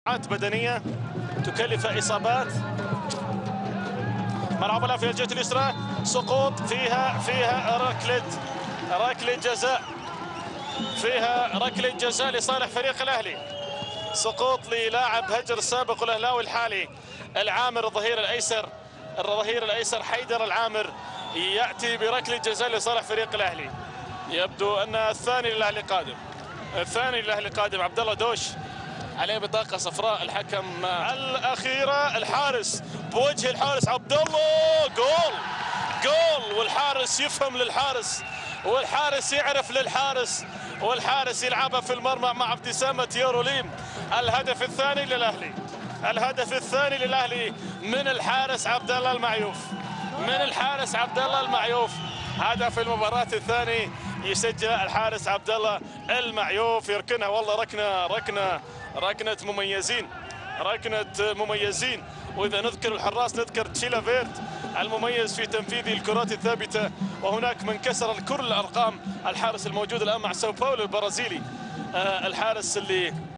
بدنية تكلف إصابات. ملعب الآن في الجهة اليسرى، سقوط فيها ركلة جزاء، فيها ركلة جزاء لصالح فريق الأهلي. سقوط للاعب هجر السابق الأهلاوي الحالي العامر الظهير الأيسر حيدر العامر يأتي بركلة جزاء لصالح فريق الأهلي. يبدو أن الثاني للأهلي قادم، عبد الله دوش عليه بطاقة صفراء. الحكم الأخيرة، الحارس بوجه الحارس عبد الله، جول والحارس يفهم للحارس والحارس يعرف للحارس والحارس يلعبها في المرمى مع ابتسامة يوروليم. الهدف الثاني للأهلي من الحارس عبد الله المعيوف. هدف المباراة الثاني يسجل الحارس عبد الله المعيوف، يركنها والله ركنة مميزين. واذا نذكر الحراس نذكر تشيلا فيرت المميز في تنفيذ الكرات الثابته، وهناك من كسر كل الارقام، الحارس الموجود الان مع ساو باولو البرازيلي، الحارس اللي